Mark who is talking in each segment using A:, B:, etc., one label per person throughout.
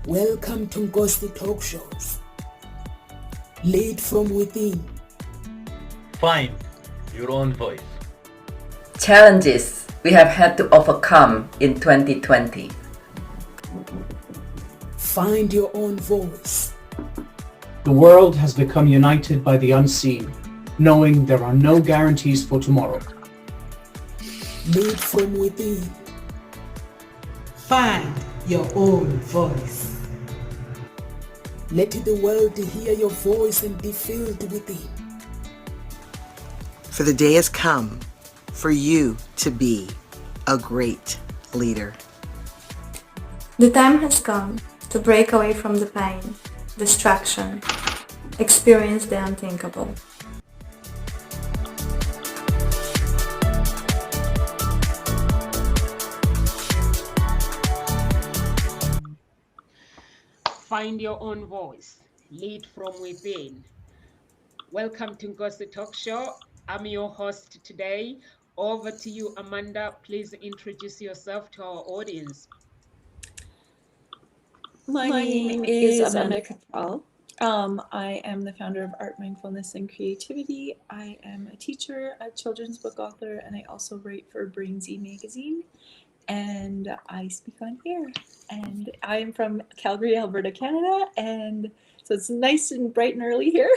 A: Welcome to Ghosty Talk Shows. Lead from within.
B: Find your own voice.
C: Challenges we have had to overcome in 2020.
A: Find your own voice.
D: The world has become united by the unseen, knowing there are no guarantees for tomorrow.
A: Lead from within.
E: Find your own voice.
A: Let the world hear your voice and be filled with it.
F: For the day has come for you to be a great leader.
G: The time has come to break away from the pain, distraction, experience the unthinkable.
H: Find your own voice. Lead from within. Welcome to Ghosty Talk Show. I'm your host today. Over to you, Amanda. Please introduce yourself to our audience.
I: My name is Amanda Cattrall. I am the founder of Art, Mindfulness, and Creativity. I am a teacher, a children's book author, and I also write for Brainsy magazine. And I speak on here. And I am from Calgary, Alberta, Canada. And so it's nice and bright and early here.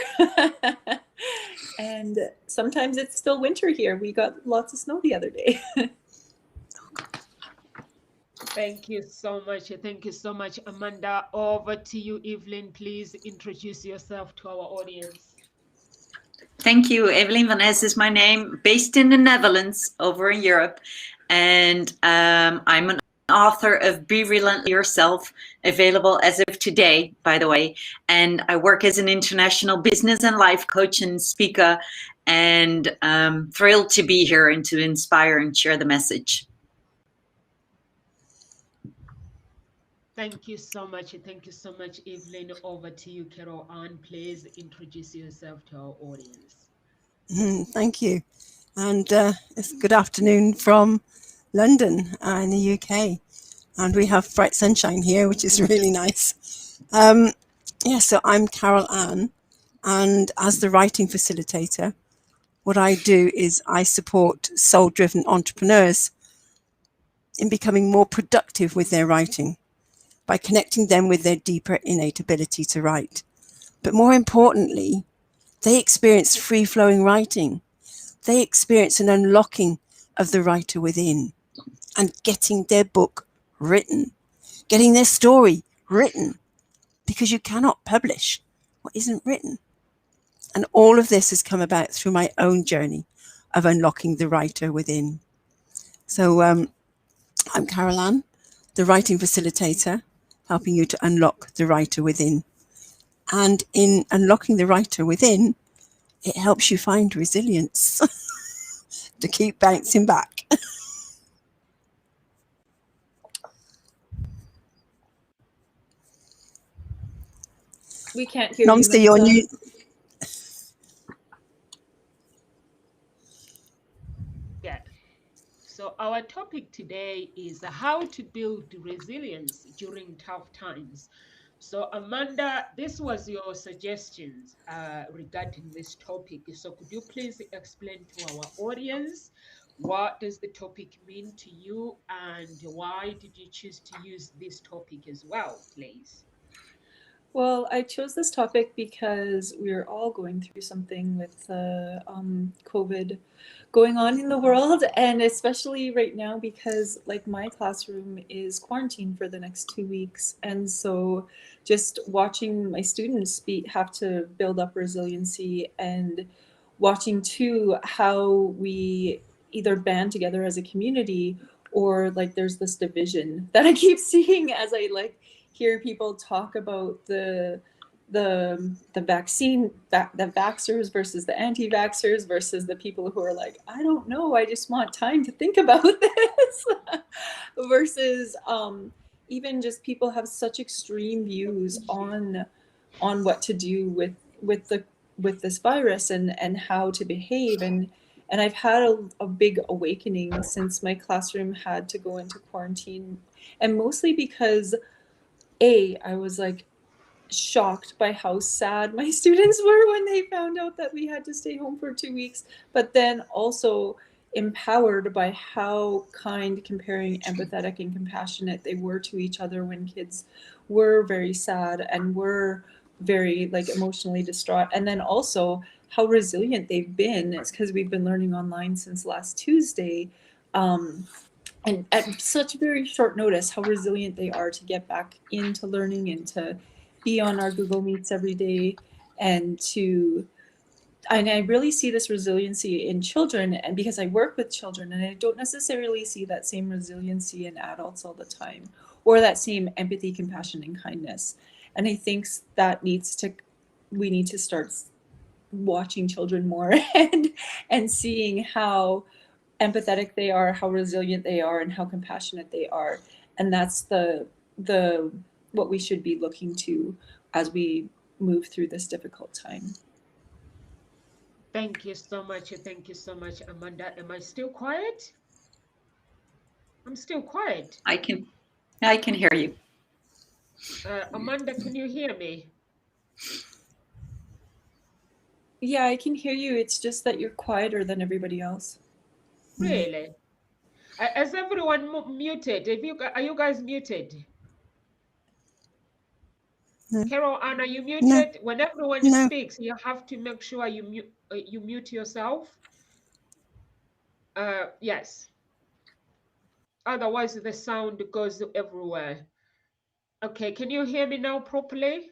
I: And sometimes it's still winter here. We got lots of snow the other day.
H: Thank you so much. Thank you so much, Amanda. Over to you, Evelien. Please introduce yourself to our audience.
J: Thank you. Evelien van Es is my name, based in the Netherlands, over in Europe. And I'm an author of Be Relentless Yourself, available as of today, by the way. And I work as an international business and life coach and speaker, and thrilled to be here and to inspire and share the message.
H: Thank you so much. Thank you so much, Evelien. Over to you, Carol Ann. Please introduce yourself to our audience.
K: Thank you. And it's good afternoon from London in the UK. And we have bright sunshine here, which is really nice. So I'm Carol Ann. And as the writing facilitator, what I do is I support soul-driven entrepreneurs in becoming more productive with their writing, by connecting them with their deeper innate ability to write. But more importantly, they experience free-flowing writing. They experience an unlocking of the writer within and getting their book written, getting their story written, because you cannot publish what isn't written. And all of this has come about through my own journey of unlocking the writer within. So I'm Carol Ann, the writing facilitator, helping you to unlock the writer within. And in unlocking the writer within, it helps you find resilience to keep bouncing back.
I: We can't hear
K: Nomsi,
I: you.
K: you're new.
H: Yeah. So our topic today is how to build resilience during tough times. So Amanda, this was your suggestions regarding this topic. So could you please explain to our audience, what does the topic mean to you and why did you choose to use this topic as well, please?
I: Well, I chose this topic because we're all going through something with COVID going on in the world, and especially right now because like my classroom is quarantined for the next 2 weeks, and so just watching my students have to build up resiliency, and watching too how we either band together as a community or like there's this division that I keep seeing as I like hear people talk about the vaccine, the vaxxers versus the anti-vaxxers versus the people who are like, I don't know, I just want time to think about this, versus even just people have such extreme views on what to do with this virus and how to behave, and I've had a big awakening since my classroom had to go into quarantine, and mostly because I was like shocked by how sad my students were when they found out that we had to stay home for 2 weeks, but then also empowered by how kind, caring, empathetic, and compassionate they were to each other when kids were very sad and were very like emotionally distraught. And then also how resilient they've been. It's because we've been learning online since last Tuesday. And at such very short notice, how resilient they are to get back into learning and to be on our Google Meets every day, and I really see this resiliency in children, and because I work with children, and I don't necessarily see that same resiliency in adults all the time, or that same empathy, compassion, and kindness. And I think that we need to start watching children more and seeing how empathetic they are, how resilient they are, and how compassionate they are. And that's the what we should be looking to as we move through this difficult time.
H: Thank you so much. Thank you so much, Amanda. Am I still quiet? I'm still quiet.
J: I can hear you.
H: Amanda, can you hear me?
I: Yeah, I can hear you. It's just that you're quieter than everybody else.
H: Really? Is everyone muted? Are you guys muted?
K: No.
H: Carol, Anna, you muted?
K: No.
H: When everyone
K: No.
H: speaks, you have to make sure you mute yourself. Yes. Otherwise, the sound goes everywhere. Okay, can you hear me now properly?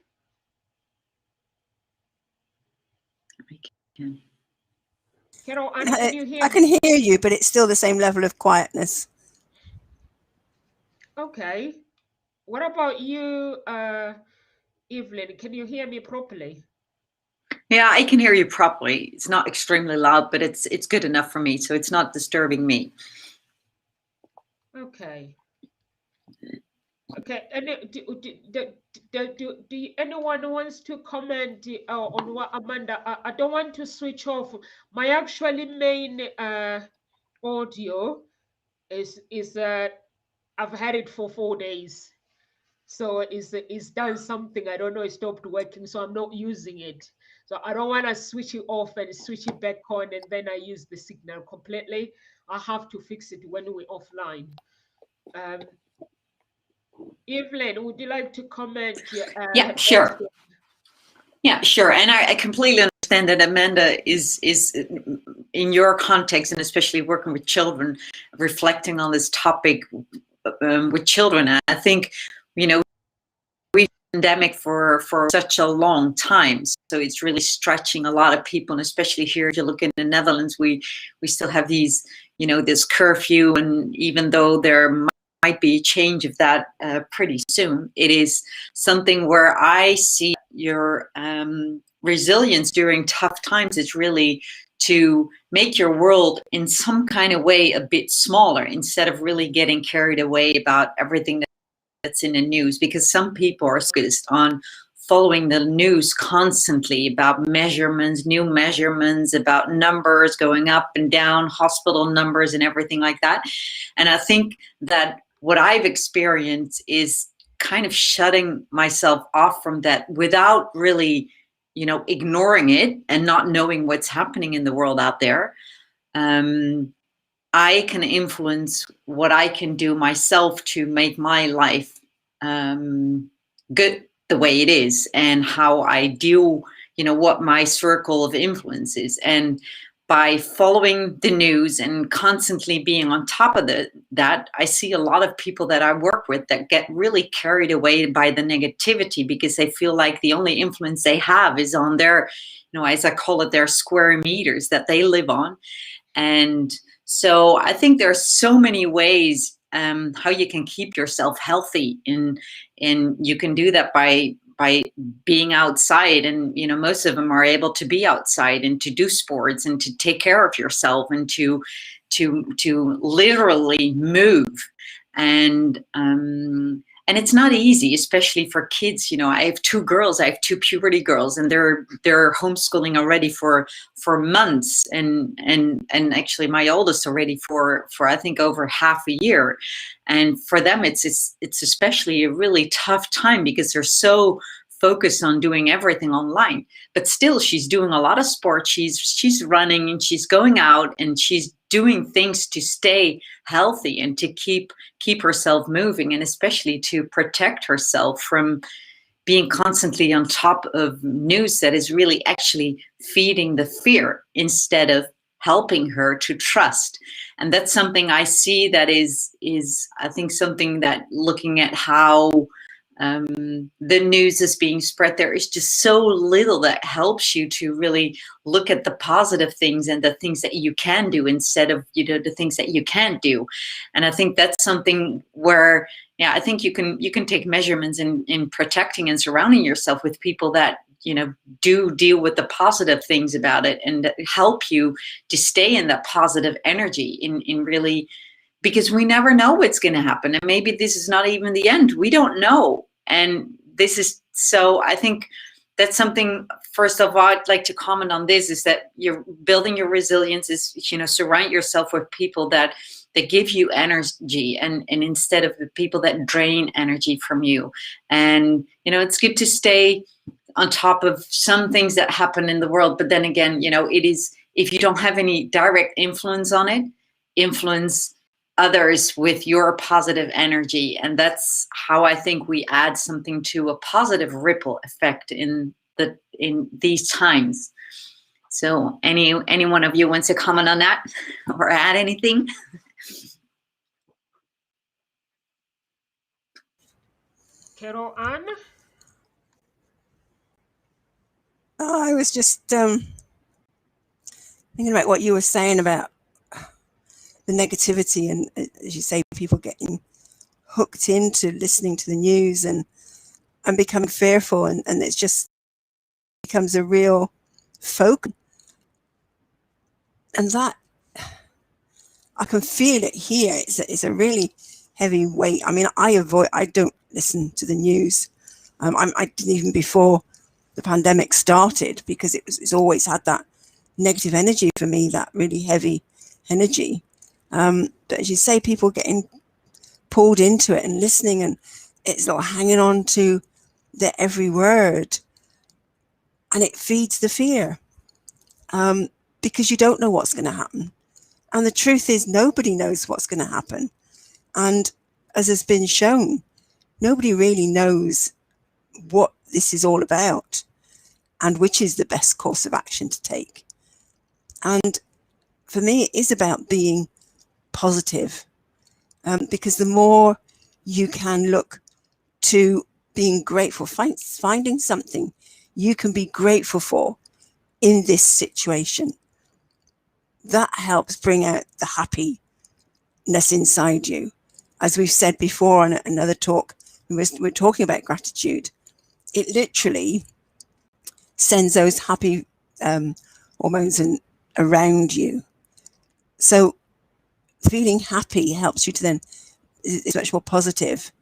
J: I can.
H: Carol, Anna, can you hear
K: I
H: me?
K: can hear you, but it's still the same level of quietness.
H: Okay. What about you, Evelien? Can you hear me properly?
J: Yeah, I can hear you properly. It's not extremely loud, but it's good enough for me, so it's not disturbing me.
H: Okay. Okay. And do anyone wants to comment on what Amanda? I don't want to switch off. My actually main audio is I've had it for 4 days, so it's done something. I don't know. It stopped working, so I'm not using it. So I don't want to switch it off and switch it back on, and then I use the signal completely. I have to fix it when we're offline. Evelien, would you like to comment?
J: Yeah, sure. Yeah, sure. And I completely understand that Amanda is in your context, and especially working with children, reflecting on this topic with children. And I think, you know, we've been pandemic for such a long time, so it's really stretching a lot of people, and especially here, if you look in the Netherlands, we still have these, you know, this curfew, and even though there might be a change of that pretty soon, it is something where I see your resilience during tough times is really to make your world in some kind of way a bit smaller, instead of really getting carried away about everything that's in the news, because some people are focused on following the news constantly about measurements, new measurements, about numbers going up and down, hospital numbers and everything like that. And I think that what I've experienced is kind of shutting myself off from that without really, you know, ignoring it and not knowing what's happening in the world out there. I can influence what I can do myself to make my life good the way it is, and how I do, you know, what my circle of influence is. And by following the news and constantly being on top of that, I see a lot of people that I work with that get really carried away by the negativity, because they feel like the only influence they have is on their, you know, as I call it, their square meters that they live on. And so I think there are so many ways how you can keep yourself healthy, and you can do that by being outside, and you know, most of them are able to be outside and to do sports and to take care of yourself and to and it's not easy, especially for kids. You know, I have two girls, I have two puberty girls, and they're homeschooling already for months, and actually my oldest already for I think over half a year. And for them, it's especially a really tough time because they're so focused on doing everything online. But still, she's doing a lot of sports. She's running, and she's going out, and she's doing things to stay healthy and to keep herself moving, and especially to protect herself from being constantly on top of news that is really actually feeding the fear instead of helping her to trust. And that's something I see that is I think something that, looking at how the news is being spread, there is just so little that helps you to really look at the positive things and the things that you can do instead of, you know, the things that you can't do. And I think that's something where, yeah, I think you can take measurements in protecting and surrounding yourself with people that, you know, do deal with the positive things about it and that help you to stay in that positive energy in really, because we never know what's going to happen. And maybe this is not even the end. We don't know. And this is, so I think that's something, first of all, I'd like to comment on this, is that you're building your resilience is, you know, surround yourself with people that give you energy and instead of the people that drain energy from you. And, you know, it's good to stay on top of some things that happen in the world. But then again, you know, it is, if you don't have any direct influence on it, influence others with your positive energy. And that's how I think we add something to a positive ripple effect in these times. So any one of you wants to comment on that or add anything?
H: Carol Ann?
K: I was just thinking about what you were saying about the negativity and, as you say, people getting hooked into listening to the news and becoming fearful, and it's just becomes a real focus. And that, I can feel it here. It's a really heavy weight. I mean, I don't listen to the news. I didn't even before the pandemic started, because it's always had that negative energy for me, that really heavy energy. But as you say, people getting pulled into it and listening, and it's like hanging on to their every word, and it feeds the fear, because you don't know what's going to happen. And the truth is, nobody knows what's going to happen. And as has been shown, nobody really knows what this is all about and which is the best course of action to take. And for me, it is about being positive, because the more you can look to being grateful, finding something you can be grateful for in this situation, that helps bring out the happiness inside you. As we've said before on another talk, we're talking about gratitude. It literally sends those happy hormones around you. So feeling happy helps you to then, is much more positive,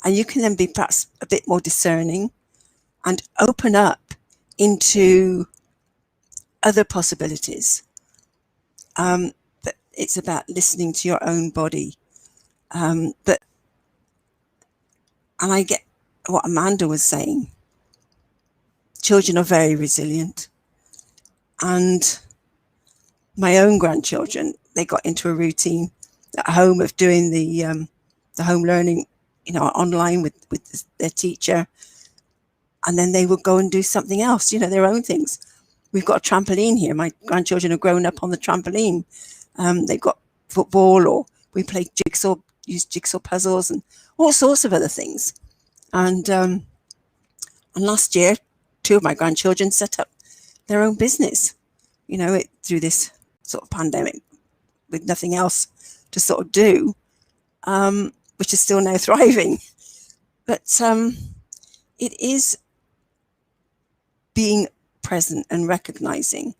K: and you can then be perhaps a bit more discerning and open up into other possibilities. But it's about listening to your own body. And I get what Amanda was saying. Children are very resilient, and my own grandchildren, they got into a routine at home of doing the home learning, you know, online with their teacher, and then they would go and do something else, you know, their own things. We've got a trampoline here. My grandchildren have grown up on the trampoline. They've got football, or we play use jigsaw puzzles and all sorts of other things. And last year, 2 of my grandchildren set up their own business, you know, through this sort of pandemic with nothing else to sort of do, which is still now thriving. But it is being present and recognizing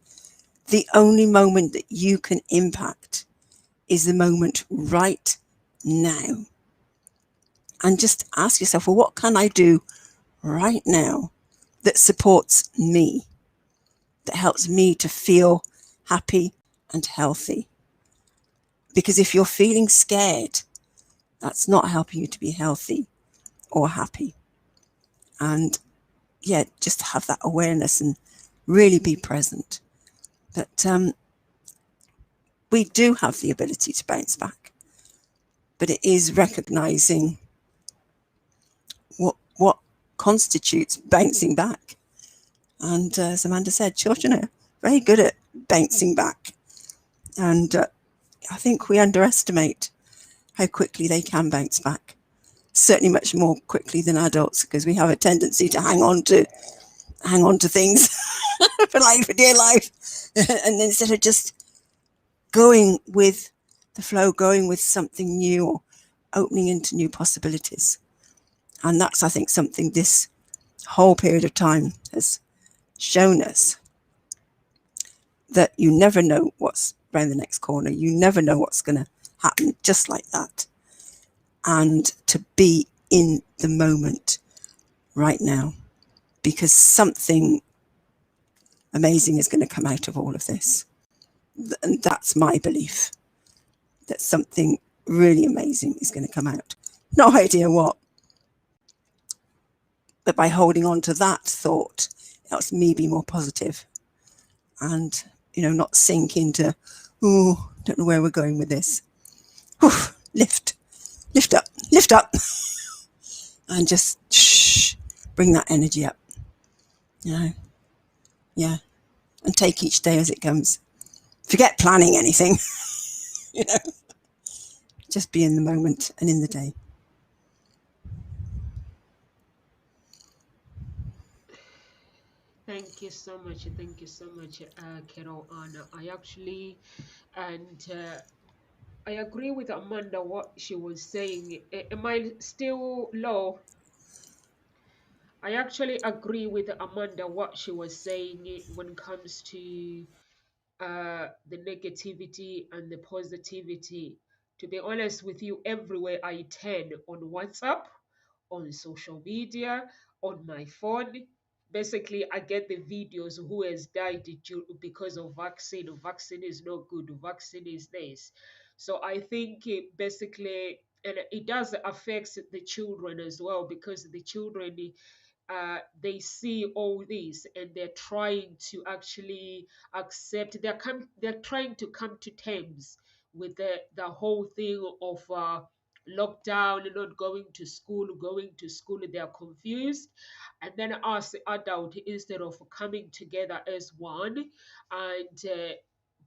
K: the only moment that you can impact is the moment right now. and just ask yourself, well, what can I do right now that supports me, that helps me to feel happy and healthy? Because if you're feeling scared, that's not helping you to be healthy or happy. And yeah, just have that awareness and really be present. But we do have the ability to bounce back, but it is recognizing what constitutes bouncing back. And as Amanda said, children are very good at bouncing back. And I think we underestimate how quickly they can bounce back. Certainly much more quickly than adults, because we have a tendency to hang on to things for dear life. And instead of just going with the flow, going with something new, or opening into new possibilities. And that's, I think, something this whole period of time has shown us, that you never know what's around the next corner. You never know what's going to happen just like that. And to be in the moment right now, because something amazing is going to come out of all of this. And that's my belief, that something really amazing is going to come out. No idea what. But by holding on to that thought, it helps me be more positive and, not sink into, don't know where we're going with this. Whew, lift up, and just bring that energy up, yeah, and take each day as it comes. Forget planning anything, just be in the moment and in the day.
H: Thank you so much. Thank you so much, Carol Anna. I agree with Amanda what she was saying. Am I still low? I actually agree with Amanda what she was saying when it comes to the negativity and the positivity. To be honest with you, everywhere I turn, on WhatsApp, on social media, on my phone, basically I get the videos who has died because of vaccine. Vaccine is not good. Vaccine is this. So I think basically, and it does affect the children as well, because the children, they see all this and they're trying to actually accept, they're trying to come to terms with the whole thing of lockdown, not going to school, they are confused. And then us adult, instead of coming together as one and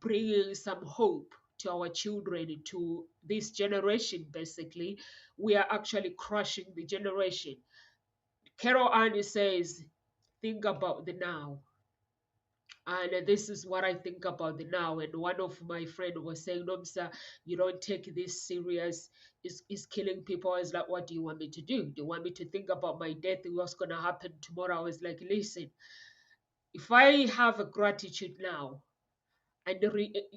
H: bringing some hope to our children, to this generation, basically, we are actually crushing the generation. Carol Annie says, think about the now. And this is what I think about the now. And one of my friend was saying, no, sir, you don't take this serious. It's killing people. I was like, what do you want me to do? Do you want me to think about my death and what's going to happen tomorrow? I was like, listen, if I have a gratitude now and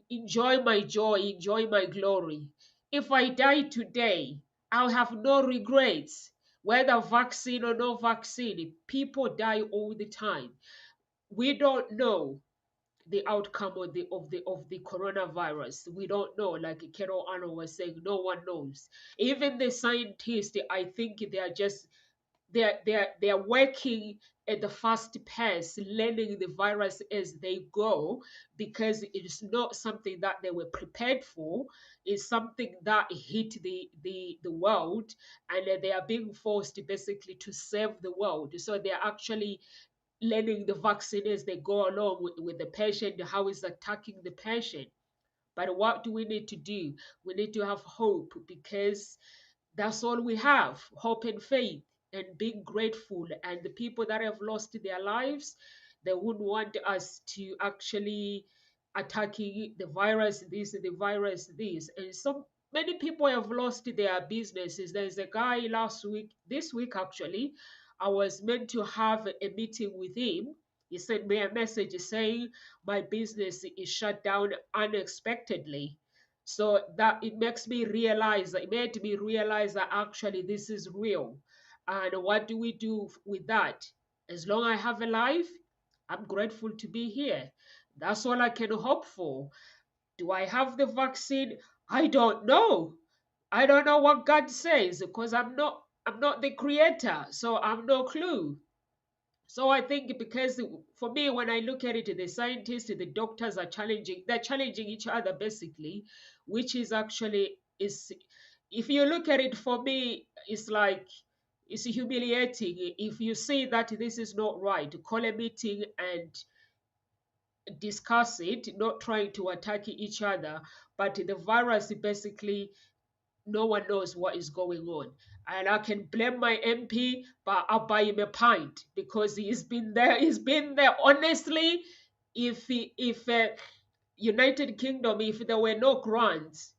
H: enjoy my joy, enjoy my glory, if I die today, I'll have no regrets. Whether vaccine or no vaccine, people die all the time. We don't know the outcome of the coronavirus. We don't know, like Carol Anna was saying, no one knows. Even the scientists, I think they are just they're working at the fast pace, learning the virus as they go, because it's not something that they were prepared for. It's something that hit the world, and they are being forced basically to save the world. So they're actually learning the vaccine as they go along with the patient, how it's attacking the patient. But what do we need to do? We need to have hope, because that's all we have, hope and faith, and being grateful. And the people that have lost their lives, they wouldn't want us to actually attacking the virus, this. And so many people have lost their businesses. There's a guy this week actually, I was meant to have a meeting with him. He sent me a message saying my business is shut down unexpectedly. So that it makes me realize, it made me realize that actually this is real. And what do we do with that? As long as I have a life, I'm grateful to be here. That's all I can hope for. Do I have the vaccine? I don't know. I don't know what God says because I'm not the creator, so I'm no clue. So I think because for me, when I look at it, the scientists, the doctors are they're challenging each other basically, which is actually is if you look at it for me, it's like it's humiliating. If you see that this is not right, call a meeting and discuss it, not trying to attack each other, but the virus basically no one knows what is going on. And I can blame my MP, but I'll buy him a pint because he's been there. He's been there. Honestly, if United Kingdom, if there were no grants,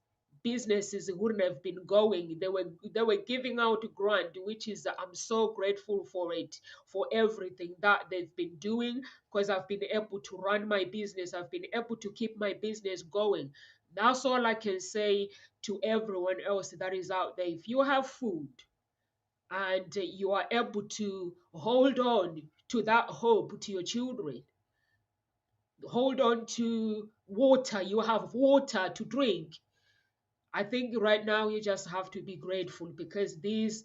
H: businesses wouldn't have been going. They were giving out grant, which is I'm so grateful for it, for everything that they've been doing, because I've been able to run my business. I've been able to keep my business going. That's all I can say to everyone else that is out there. If you have food and you are able to hold on to that hope to your children, hold on to water, you have water to drink. I think right now you just have to be grateful because these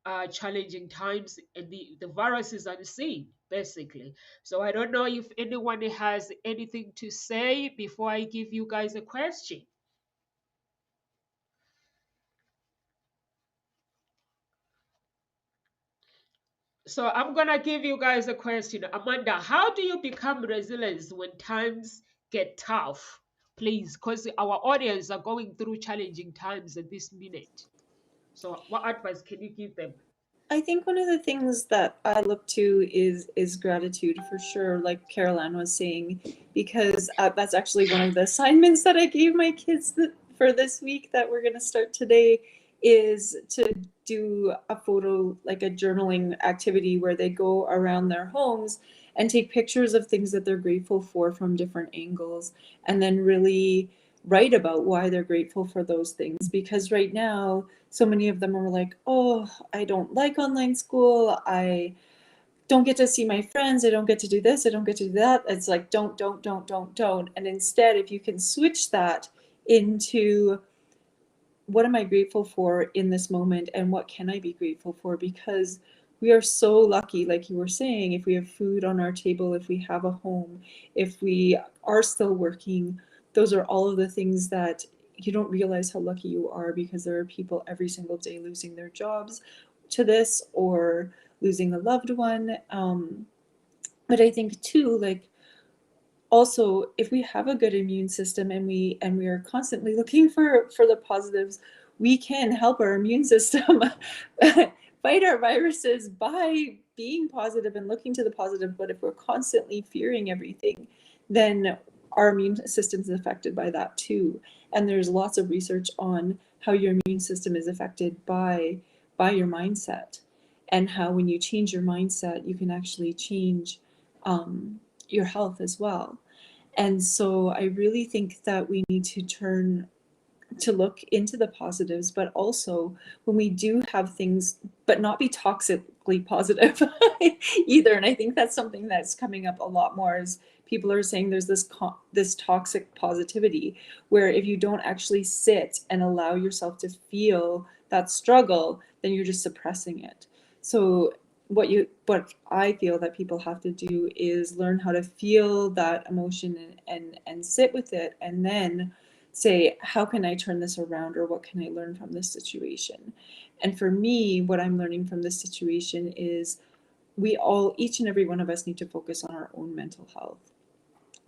H: are challenging times and the virus is unseen, basically. So I don't know if anyone has anything to say before I give you guys a question. So I'm gonna give you guys a question. Amanda, how do you become resilient when times get tough? Please, because our audience are going through challenging times at this minute. So what advice can you give them?
I: I think one of the things that I look to is gratitude for sure, like Carol Ann was saying, because that's actually one of the assignments that I gave my kids for this week that we're going to start today, is to do a photo, like a journaling activity where they go around their homes and take pictures of things that they're grateful for from different angles, and then really write about why they're grateful for those things. Because right now, so many of them are like, oh, I don't like online school. I don't get to see my friends. I don't get to do this. I don't get to do that. It's like, don't. And instead, if you can switch that into what am I grateful for in this moment and what can I be grateful for? Because we are so lucky, like you were saying, if we have food on our table, if we have a home, if we are still working, those are all of the things that you don't realize how lucky you are, because there are people every single day losing their jobs to this or losing a loved one. But I think too, like, also, if we have a good immune system and we are constantly looking for the positives, we can help our immune system fight our viruses by being positive and looking to the positive. But if we're constantly fearing everything, then our immune system is affected by that too. And there's lots of research on how your immune system is affected by your mindset, and how when you change your mindset, you can actually change your health as well. And so I really think that we need to turn to look into the positives, but also when we do have things, but not be toxically positive either. And I think that's something that's coming up a lot more, as people are saying there's this toxic positivity, where if you don't actually sit and allow yourself to feel that struggle, then you're just suppressing it. So what I feel that people have to do is learn how to feel that emotion and sit with it, and then say, how can I turn this around, or what can I learn from this situation? And for me, what I'm learning from this situation is each and every one of us need to focus on our own mental health.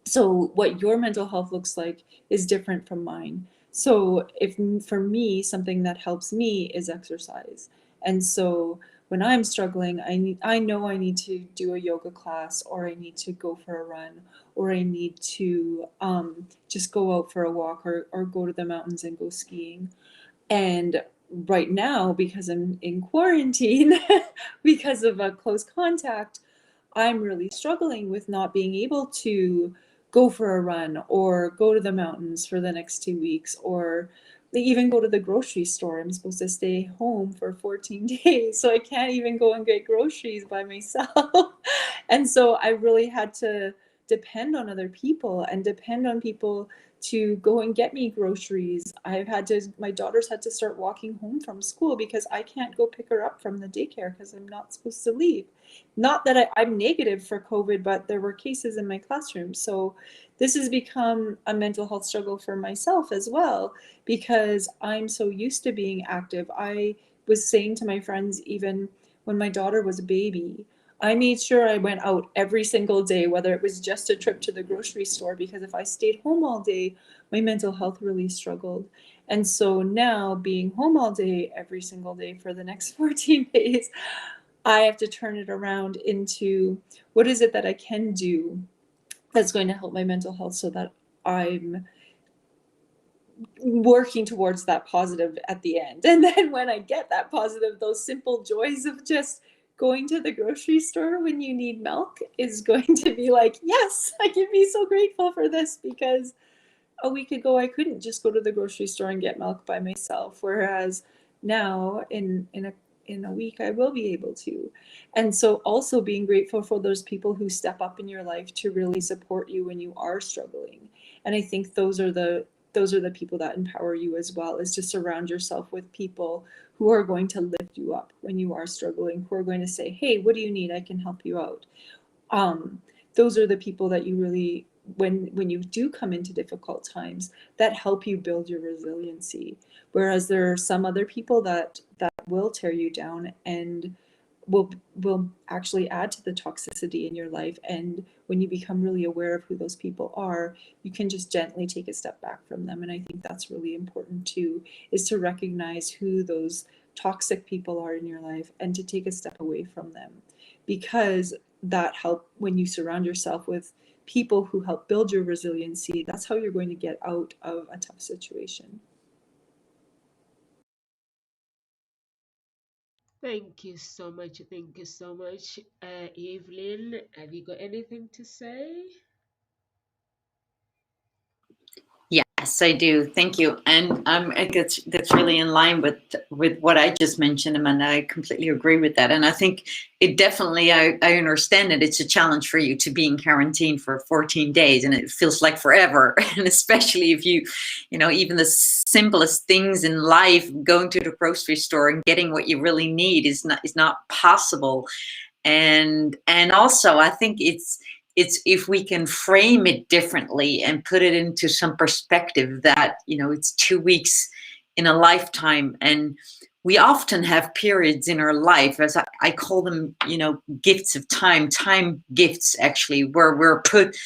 I: So what your mental health looks like is different from mine. So if for me, something that helps me is exercise. And so when I'm struggling, I know I need to do a yoga class, or I need to go for a run, or I need to just go out for a walk, or go to the mountains and go skiing. And right now, because I'm in quarantine, because of a close contact, I'm really struggling with not being able to go for a run or go to the mountains for the next 2 weeks, or they even go to the grocery store. I'm supposed to stay home for 14 days, so I can't even go and get groceries by myself. And so I really had to depend on other people and depend on people to go and get me groceries. My daughters had to start walking home from school because I can't go pick her up from the daycare because I'm not supposed to leave. Not that I'm negative for COVID, but there were cases in my classroom. So this has become a mental health struggle for myself as well, because I'm so used to being active. I was saying to my friends, even when my daughter was a baby, I made sure I went out every single day, whether it was just a trip to the grocery store, because if I stayed home all day, my mental health really struggled. And so now, being home all day, every single day for the next 14 days, I have to turn it around into what is it that I can do that's going to help my mental health, so that I'm working towards that positive at the end. And then when I get that positive, those simple joys of just going to the grocery store when you need milk is going to be like, yes, I can be so grateful for this, because a week ago I couldn't just go to the grocery store and get milk by myself, whereas now in a week I will be able to. And so also being grateful for those people who step up in your life to really support you when you are struggling. And I think those are the people that empower you as well, is to surround yourself with people who are going to lift you up when you are struggling, who are going to say, hey, what do you need? I can help you out. Those are the people that you really, when you do come into difficult times, that help you build your resiliency. Whereas there are some other people that will tear you down and will actually add to the toxicity in your life. And when you become really aware of who those people are, you can just gently take a step back from them. And I think that's really important too, is to recognize who those toxic people are in your life and to take a step away from them, because that help, when you surround yourself with people who help build your resiliency, that's how you're going to get out of a tough situation.
H: Thank you so much. Thank you so much. Evelien, have you got anything to say?
J: Yes, I do. Thank you. And I think that's really in line with what I just mentioned, Amanda. I completely agree with that. And I think it definitely, I understand that it's a challenge for you to be in quarantine for 14 days, and it feels like forever. And especially if you know, even the simplest things in life, going to the grocery store and getting what you really need is not possible. And also I think it's if we can frame it differently and put it into some perspective that, you know, it's 2 weeks in a lifetime. And we often have periods in our life, as I call them, you know, gifts of time gifts, actually, where we're put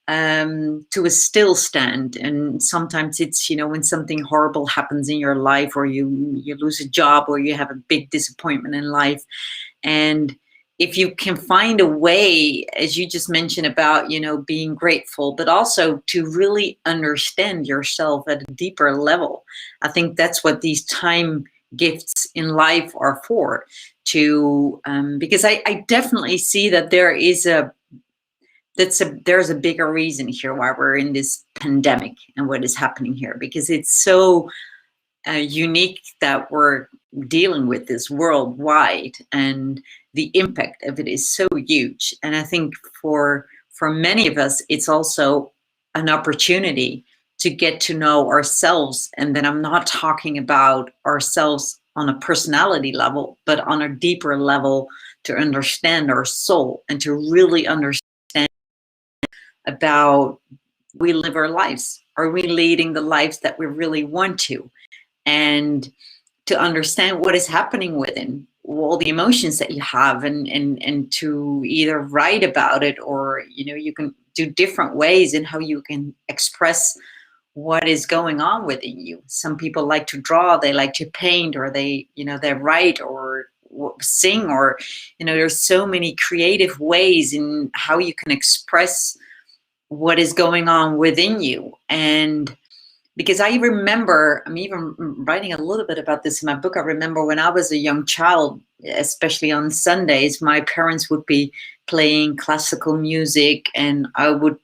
J: to a still stand. And sometimes it's, you know, when something horrible happens in your life, or you lose a job, or you have a big disappointment in life. And if you can find a way, as you just mentioned about, you know, being grateful, but also to really understand yourself at a deeper level, I think that's what these time gifts in life are for. To because I definitely see that there's a bigger reason here why we're in this pandemic and what is happening here, because it's so unique that we're dealing with this worldwide, and the impact of it is so huge. And I think for many of us, it's also an opportunity to get to know ourselves. And then I'm not talking about ourselves on a personality level, but on a deeper level, to understand our soul and to really understand about, we live our lives. Are we leading the lives that we really want to? And to understand what is happening within all the emotions that you have, and to either write about it, or, you know, you can do different ways in how you can express what is going on within you. Some people like to draw, they like to paint, or they, you know, they write or sing, or, you know, there's so many creative ways in how you can express what is going on within you. And because I remember, I'm even writing a little bit about this in my book. I remember when I was a young child, especially on Sundays, my parents would be playing classical music, and I would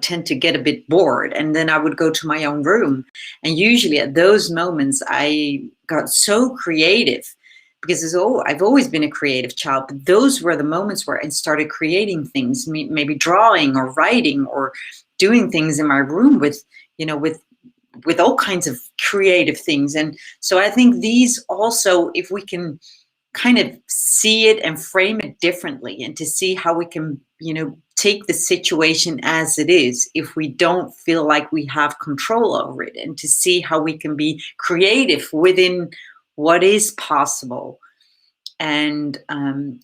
J: tend to get a bit bored, and then I would go to my own room. And usually at those moments, I got so creative because I've always been a creative child. But those were the moments where I started creating things, maybe drawing or writing or doing things in my room with all kinds of creative things. And so I think these also, if we can kind of see it and frame it differently, and to see how we can, take the situation as it is, if we don't feel like we have control over it, and to see how we can be creative within what is possible. And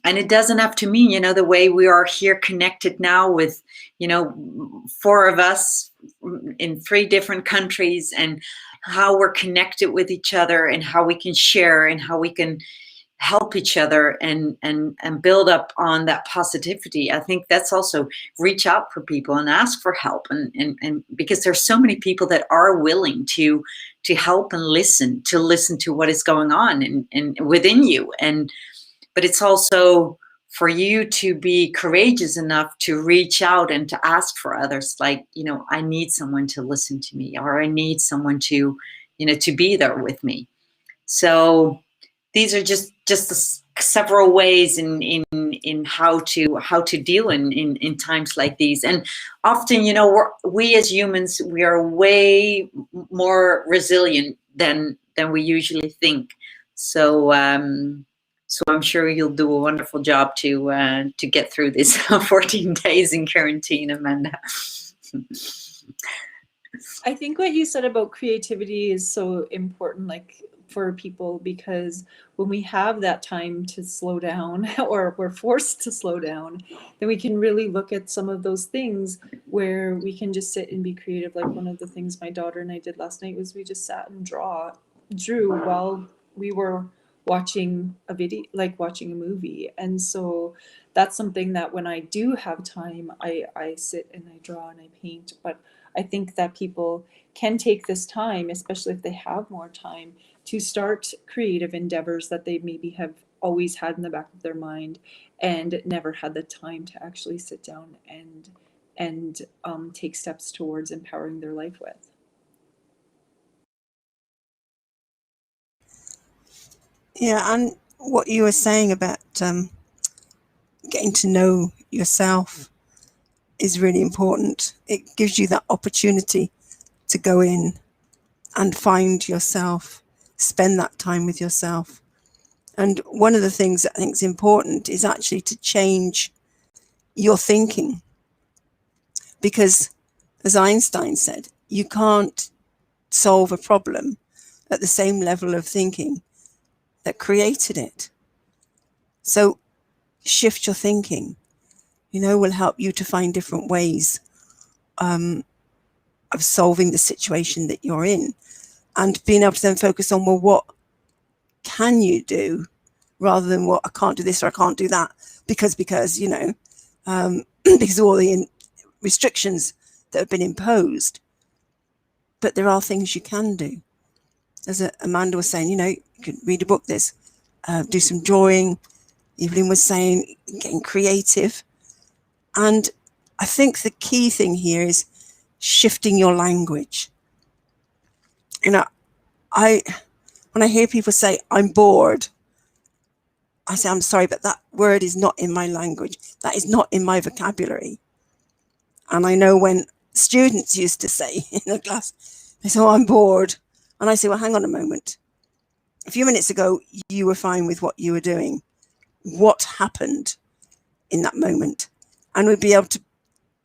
J: it doesn't have to mean, the way we are here connected now with, 4 of us in 3 different countries, and how we're connected with each other, and how we can share, and how we can help each other and build up on that positivity. I think that's also reach out for people and ask for help, and because there's so many people that are willing to help and listen to what is going on and within you. But it's also for you to be courageous enough to reach out and to ask for others, like, I need someone to listen to me, or I need someone to be there with me. So these are just several ways in how to deal in times like these. And often, we as humans, we are way more resilient than we usually think. So I'm sure you'll do a wonderful job to get through this 14 days in quarantine, Amanda.
I: I think what you said about creativity is so important, like for people, because when we have that time to slow down, or we're forced to slow down, then we can really look at some of those things where we can just sit and be creative. Like one of the things my daughter and I did last night was we just sat and drew while we were watching a video, like watching a movie. And so that's something that when I do have time, I sit and I draw and I paint. But I think that people can take this time, especially if they have more time, to start creative endeavors that they maybe have always had in the back of their mind and never had the time to actually sit down and take steps towards empowering their life with.
K: Yeah, and what you were saying about getting to know yourself is really important. It gives you that opportunity to go in and find yourself, spend that time with yourself. And one of the things that I think is important is actually to change your thinking. Because, as Einstein said, you can't solve a problem at the same level of thinking that created it. So shift your thinking, will help you to find different ways of solving the situation that you're in, and being able to then focus on, well, what can you do, rather than what I can't do this or I can't do that because because of all the restrictions that have been imposed. But there are things you can do. As Amanda was saying, you could read a book, do some drawing. Evelien was saying, getting creative. And I think the key thing here is shifting your language. When I hear people say, I'm bored, I say, I'm sorry, but that word is not in my language. That is not in my vocabulary. And I know when students used to say in the class, they say, oh, I'm bored. And I say, well, hang on a moment. A few minutes ago, you were fine with what you were doing. What happened in that moment? And we'd be able to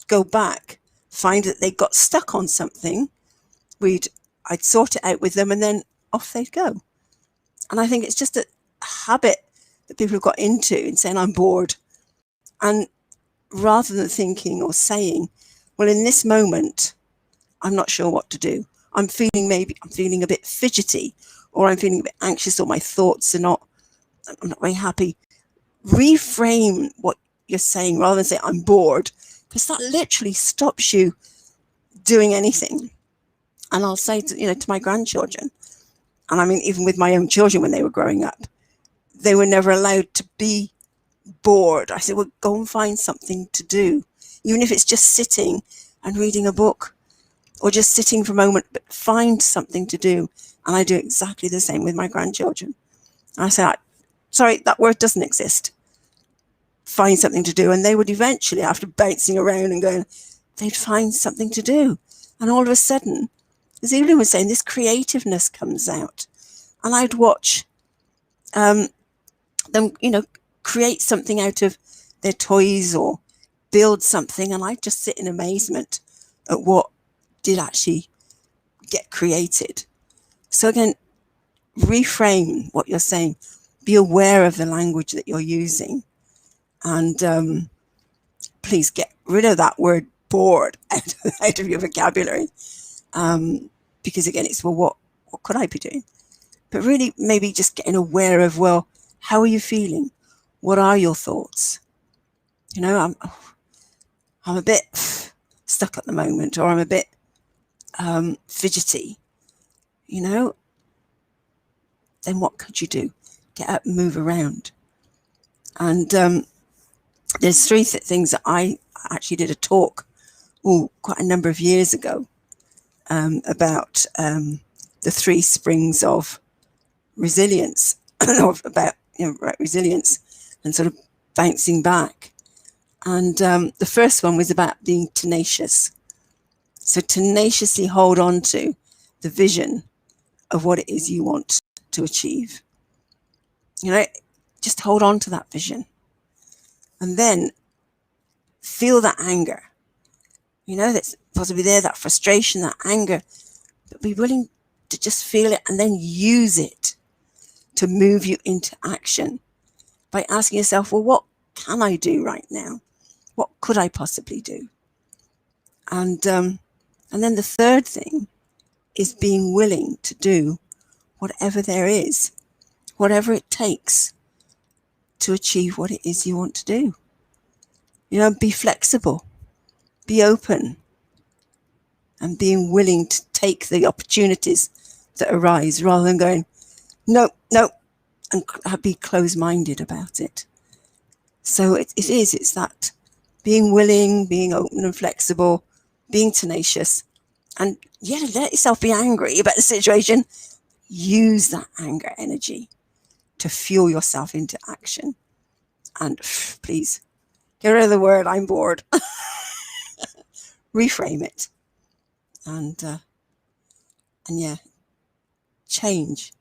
K: go back, find that they got stuck on something. I'd sort it out with them, and then off they'd go. And I think it's just a habit that people have got into in saying, I'm bored. And rather than thinking or saying, well, in this moment, I'm not sure what to do. I'm feeling a bit fidgety, or I'm feeling a bit anxious, or my thoughts I'm not very happy. Reframe what you're saying rather than say, I'm bored, because that literally stops you doing anything. And I'll say to my grandchildren, and I mean, even with my own children when they were growing up, they were never allowed to be bored. I said, well, go and find something to do. Even if it's just sitting and reading a book, or just sitting for a moment, but find something to do. And I do exactly the same with my grandchildren. I say, sorry, that word doesn't exist. Find something to do. And they would eventually, after bouncing around and going, they'd find something to do. And all of a sudden, as Evelien was saying, this creativeness comes out. And I'd watch them, create something out of their toys or build something. And I'd just sit in amazement at what did actually get created. So again, reframe what you're saying. Be aware of the language that you're using. And please get rid of that word bored out of your vocabulary. Because again, it's, well, what could I be doing? But really maybe just getting aware of, well, how are you feeling? What are your thoughts? I'm a bit stuck at the moment, or I'm a bit fidgety, then what could you do? Get up and move around. And there's three things that I actually did a talk quite a number of years ago about the three springs of resilience, about resilience and sort of bouncing back. And the first one was about being tenacious. So tenaciously hold on to the vision of what it is you want to achieve. Just hold on to that vision. And then feel that anger. That's possibly there, that frustration, that anger. But be willing to just feel it and then use it to move you into action by asking yourself, well, what can I do right now? What could I possibly do? And then the third thing is being willing to do whatever there is, whatever it takes to achieve what it is you want to do. Be flexible, be open, and being willing to take the opportunities that arise rather than going, no, and be closed-minded about it. So it's that being willing, being open and flexible, being tenacious, and let yourself be angry about the situation. Use that anger energy to fuel yourself into action. And please, get rid of the word, I'm bored. Reframe it. And change.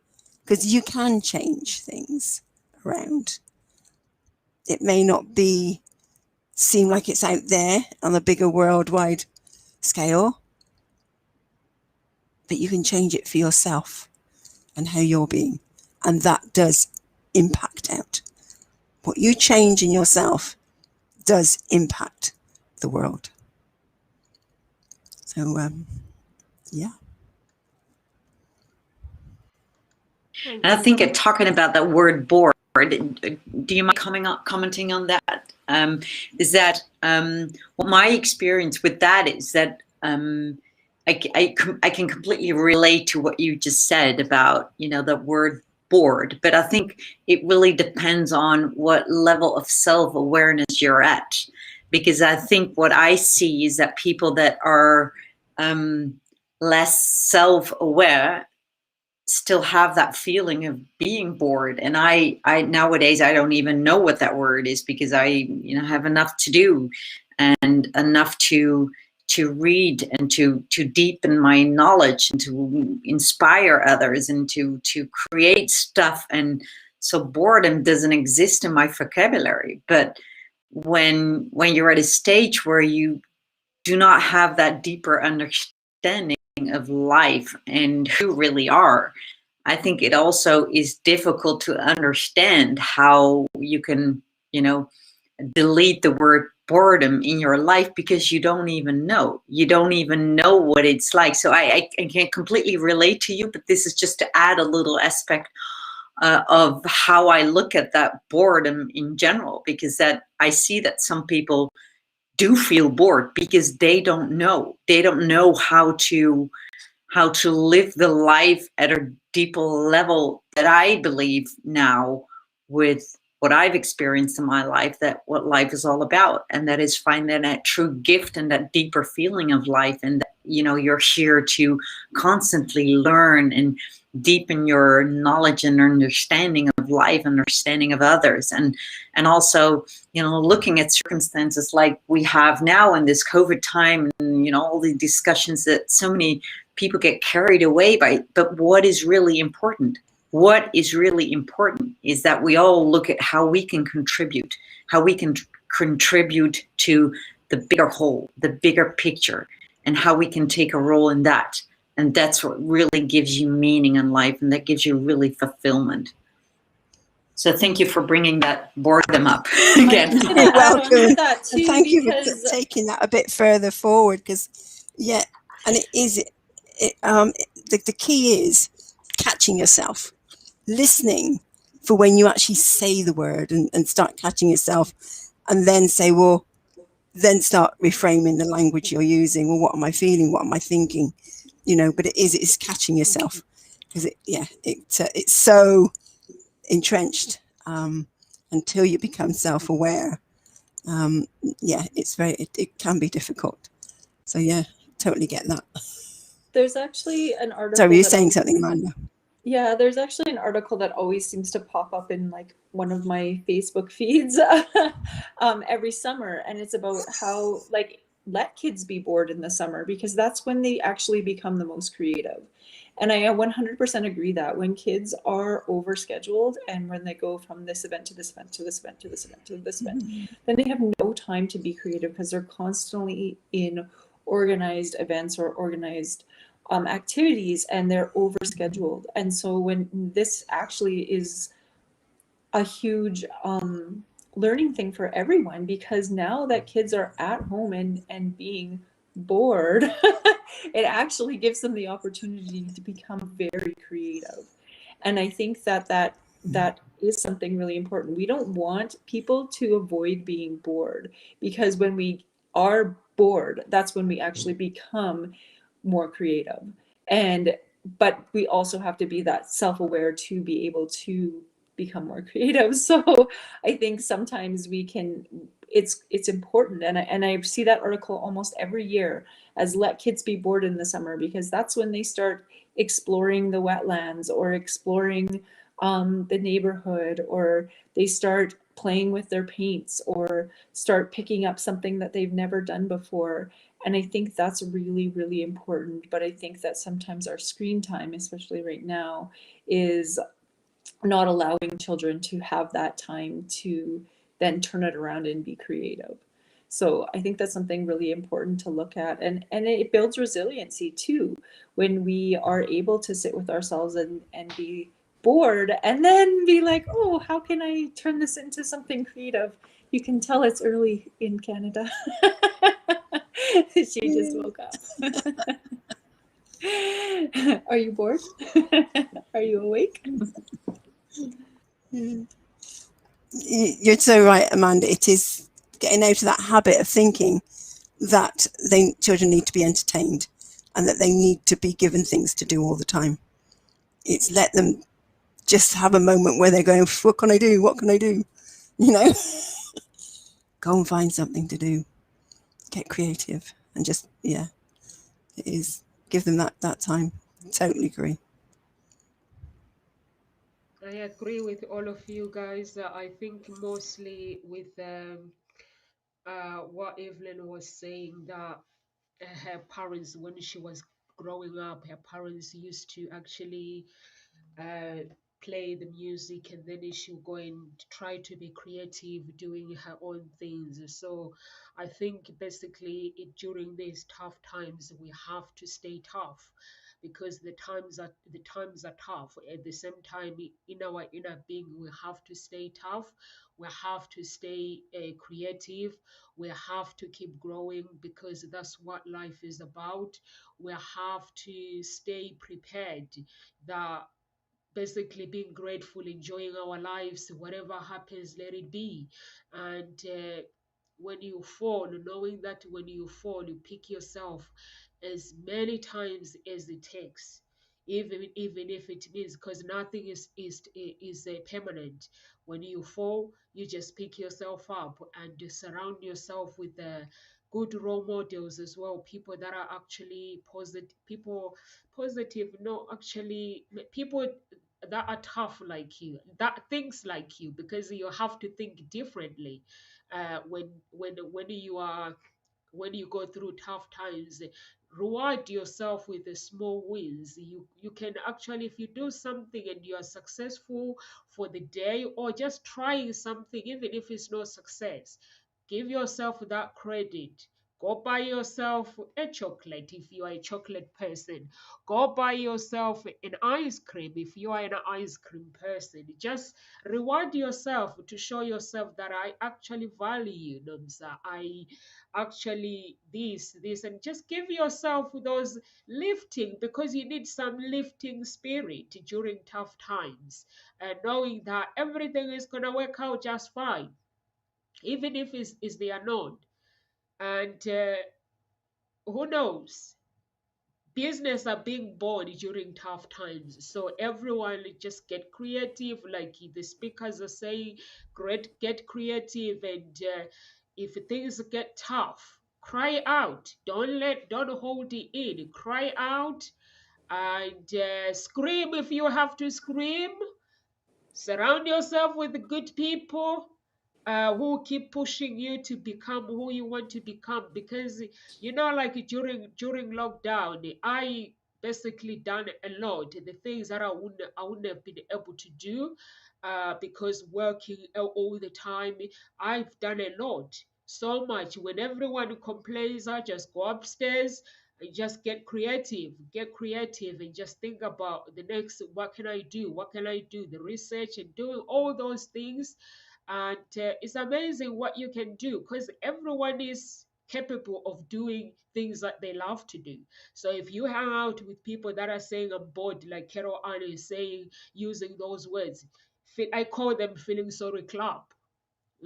K: Because you can change things around. It may not seem like it's out there on a bigger worldwide scale, but you can change it for yourself and how you're being. And that does impact out. What you change in yourself does impact the world. So,
J: And I think talking about that word bored, do you mind commenting on that? Is that what my experience with that is that I can completely relate to what you just said about, the word bored, but I think it really depends on what level of self-awareness you're at. Because I think what I see is that people that are less self-aware still have that feeling of being bored. And I nowadays, I don't even know what that word is, because I have enough to do and enough to read and to deepen my knowledge and to inspire others and to create stuff. And so boredom doesn't exist in my vocabulary. But when you're at a stage where you do not have that deeper understanding of life and who really are, I think it also is difficult to understand how you can, delete the word boredom in your life, because you don't even know what it's like. So I can completely relate to you, but this is just to add a little aspect of how I look at that boredom in general, because that I see that some people do feel bored because they don't know how to live the life at a deeper level that I believe now with what I've experienced in my life, that what life is all about, and that is finding that true gift and that deeper feeling of life, and that, you're here to constantly learn and deepen your knowledge and understanding of life, understanding of others, and also, looking at circumstances like we have now in this COVID time, and all the discussions that so many people get carried away by. But what is really important? What is really important is that we all look at how we can contribute, to the bigger whole, the bigger picture, and how we can take a role in that. And that's what really gives you meaning in life, and that gives you really fulfillment. So thank you for bringing that boredom up again.
K: You're welcome.
I: That too,
K: And thank you for
I: because
K: taking that a bit further forward, because, and it is, the key is catching yourself, listening for when you actually say the word, and start catching yourself, and then say, well, then start reframing the language you're using. Well, what am I feeling? What am I thinking? But it's catching yourself, because it's so entrenched, until you become self-aware. It can be difficult. So totally get that.
I: there's actually an article.
K: Sorry, you're saying something, Amanda.
I: Yeah, there's actually an article that always seems to pop up in like one of my Facebook feeds every summer, and it's about how let kids be bored in the summer, because that's when they actually become the most creative. And I 100% agree that when kids are overscheduled, and when they go from this event to this event to this event to this event to this event, then they have no time to be creative, because they're constantly in organized events or organized activities, and they're overscheduled. And so when this actually is a huge learning thing for everyone, because now that kids are at home and being bored, it actually gives them the opportunity to become very creative. And I think that is something really important. We don't want people to avoid being bored, because when we are bored, that's when we actually become more creative. But we also have to be that self-aware to be able to become more creative. So I think sometimes it's important, and I see that article almost every year as let kids be bored in the summer, because that's when they start exploring the wetlands, or exploring the neighborhood, or they start playing with their paints, or start picking up something that they've never done before. And I think that's really, really important. But I think that sometimes our screen time, especially right now, is not allowing children to have that time to then turn it around and be creative. So I think that's something really important to look at. And it builds resiliency too, when we are able to sit with ourselves and be bored, and then be like, oh, how can I turn this into something creative? You can tell it's early in Canada. She just woke up. Are you bored? Are you awake?
K: You're so right, Amanda. It is getting out of that habit of thinking that children need to be entertained, and that they need to be given things to do all the time. It's let them just have a moment where they're going, what can I do? What can I do? Go and find something to do. Get creative, and just, it is, give them that time. Totally agree.
H: I agree with all of you guys. I think mostly with what Evelien was saying, that her parents, when she was growing up, her parents used to actually play the music, and then she would go and try to be creative doing her own things. So I think basically during these tough times, we have to stay tough, because the times are tough. At the same time, in our inner being, we have to stay tough, we have to stay creative, we have to keep growing, because that's what life is about. We have to stay prepared, that basically being grateful, enjoying our lives, whatever happens, let it be. And when you fall, knowing that when you fall, you pick yourself as many times as it takes, even if it means, because nothing is permanent. When you fall, you just pick yourself up and surround yourself with good role models as well. People that are actually positive, no, actually people that are tough like you, that thinks like you, because you have to think differently. When you are when you go through tough times, reward yourself with the small wins. You can actually, if you do something and you are successful for the day, or just trying something, even if it's no success, give yourself that credit. Go buy yourself a chocolate if you are a chocolate person. Go buy yourself an ice cream if you are an ice cream person. Just reward yourself to show yourself that I actually value you, Namsa. I actually this, and just give yourself those lifting, because you need some lifting spirit during tough times, and knowing that everything is gonna work out just fine, even if it's the unknown. And who knows, business are being born during tough times, so everyone just get creative, like the speakers are saying. Get creative, and if things get tough, cry out. Don't hold it in. Cry out, and scream if you have to scream. Surround yourself with good people who keep pushing you to become who you want to become. Because like during lockdown, I basically done a lot. The things that I wouldn't have been able to do because working all the time. I've done a lot, so much. When everyone complains, I just go upstairs and just get creative, and just think about the next, what can I do, the research, and doing all those things. And it's amazing what you can do, because everyone is capable of doing things that they love to do. So if you hang out with people that are saying I'm bored, like Carol Ann is saying, using those words, I call them feeling sorry club.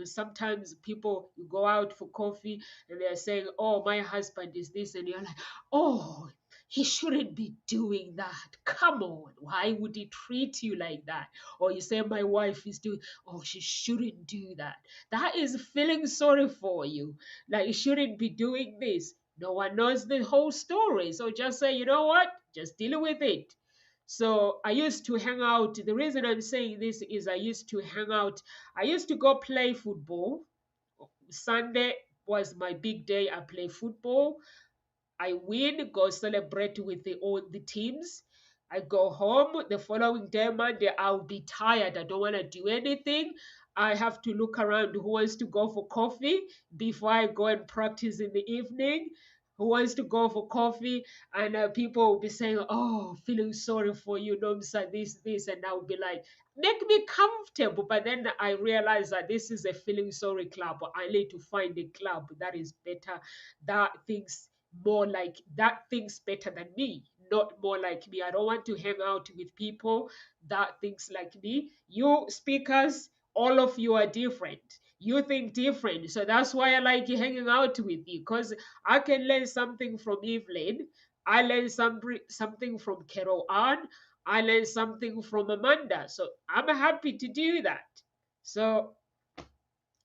H: Sometimes people, you go out for coffee and they're saying, oh, my husband is this, and you're like, oh, he shouldn't be doing that. Come on, why would he treat you like that? Or you say, my wife is doing, oh, she shouldn't do that. That is feeling sorry for you, like you shouldn't be doing this. No one knows the whole story, so just say, you know what, just deal with it. So I used to hang out. The reason I'm saying this is I used to go play football. Sunday was my big day. I play football. I win, go celebrate with all the teams. I go home the following day, Monday, I'll be tired. I don't want to do anything. I have to look around who wants to go for coffee before I go and practice in the evening. Who wants to go for coffee? And people will be saying, oh, feeling sorry for you, Nomsa, this. And I'll be like, make me comfortable. But then I realize that this is a feeling sorry club. I need to find a club that is better, that thinks better than me, not more like me. I don't want to hang out with people that thinks like me. You speakers, all of you are different. You think different. So that's why I like hanging out with you, because I can learn something from Evelien. I learned something from Carol Ann. I learned something from Amanda. So I'm happy to do that. So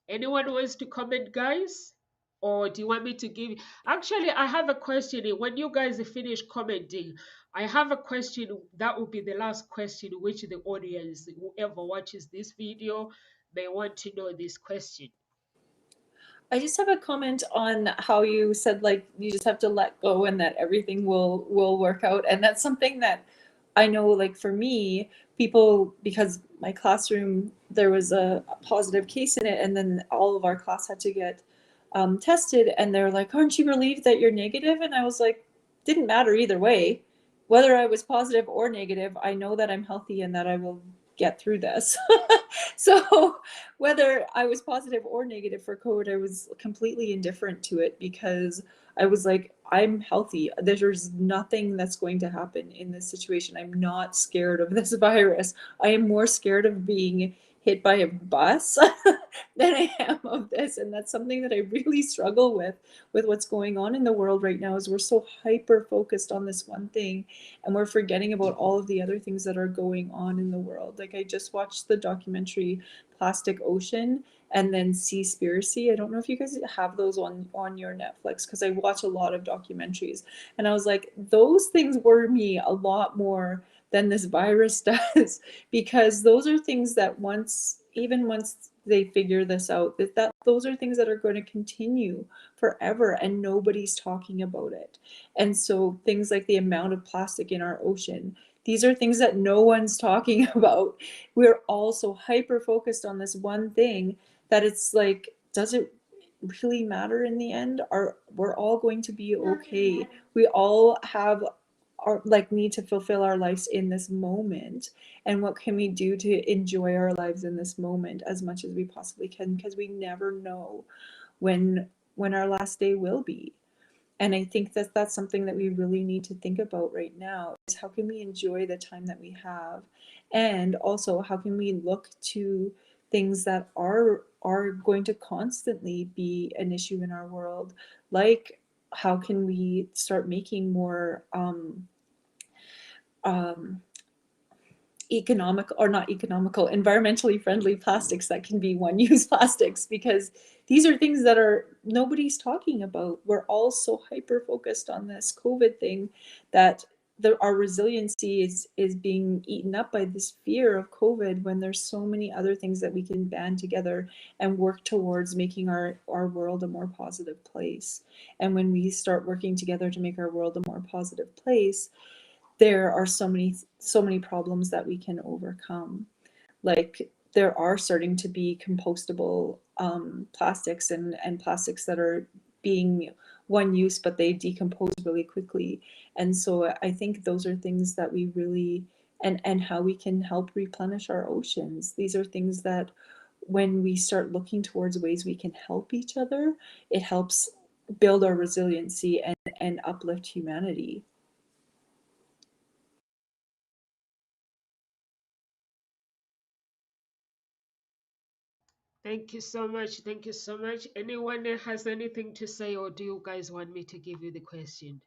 H: anyone wants to comment, guys? Or do you want me to give? Actually, I have a question. When you guys finish commenting, I have a question that will be the last question, which the audience, whoever watches this video, may want to know this question.
I: I just have a comment on how you said, like, you just have to let go and that everything will work out. And that's something that I know, like, for me, people, because my classroom, there was a positive case in it, and then all of our class had to get tested, and they're like, aren't you relieved that you're negative? And I was like, didn't matter either way. Whether I was positive or negative, I know that I'm healthy and that I will get through this. So whether I was positive or negative for COVID, I was completely indifferent to it, because I was like, I'm healthy. There's nothing that's going to happen in this situation. I'm not scared of this virus. I am more scared of being hit by a bus than I am of this. And that's something that I really struggle with what's going on in the world right now, is we're so hyper focused on this one thing and we're forgetting about all of the other things that are going on in the world. Like, I just watched the documentary Plastic Ocean and then Seaspiracy. I don't know if you guys have those on your Netflix, because I watch a lot of documentaries, and I was like, those things worry me a lot more than this virus does, because those are things that once they figure this out, that those are things that are going to continue forever, and nobody's talking about it. And so things like the amount of plastic in our ocean, these are things that no one's talking about. We're all so hyper focused on this one thing that it's like, does it really matter in the end? We're all going to be okay. We all have need to fulfill our lives in this moment, and what can we do to enjoy our lives in this moment as much as we possibly can, because we never know when our last day will be. And I think that that's something that we really need to think about right now, is how can we enjoy the time that we have, and also how can we look to things that are going to constantly be an issue in our world, like how can we start making more environmentally friendly plastics that can be one-use plastics, because these are things that nobody's talking about. We're all so hyper-focused on this COVID thing that our resiliency is being eaten up by this fear of COVID, when there's so many other things that we can band together and work towards making our world a more positive place. And when we start working together to make our world a more positive place, there are so many problems that we can overcome. Like, there are starting to be compostable plastics and plastics that are being one use, but they decompose really quickly. And so I think those are things that we really, and how we can help replenish our oceans. These are things that when we start looking towards ways we can help each other, it helps build our resiliency and uplift humanity.
H: Thank you so much. Thank you so much. Anyone has anything to say, or do you guys want me to give you the question?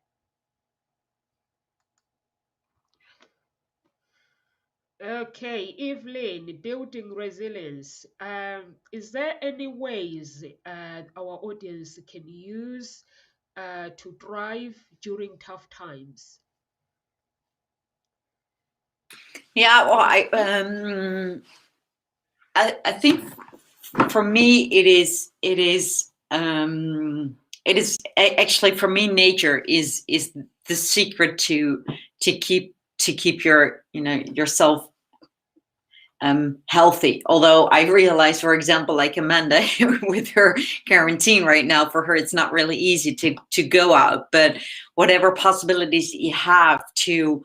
H: Okay, Evelien, building resilience. Is there any ways our audience can use to thrive during tough times?
J: Yeah, well, I think for me it is actually, for me, nature is the secret to keep your yourself healthy. Although I realize, for example, like Amanda with her quarantine right now, for her it's not really easy to go out, but whatever possibilities you have to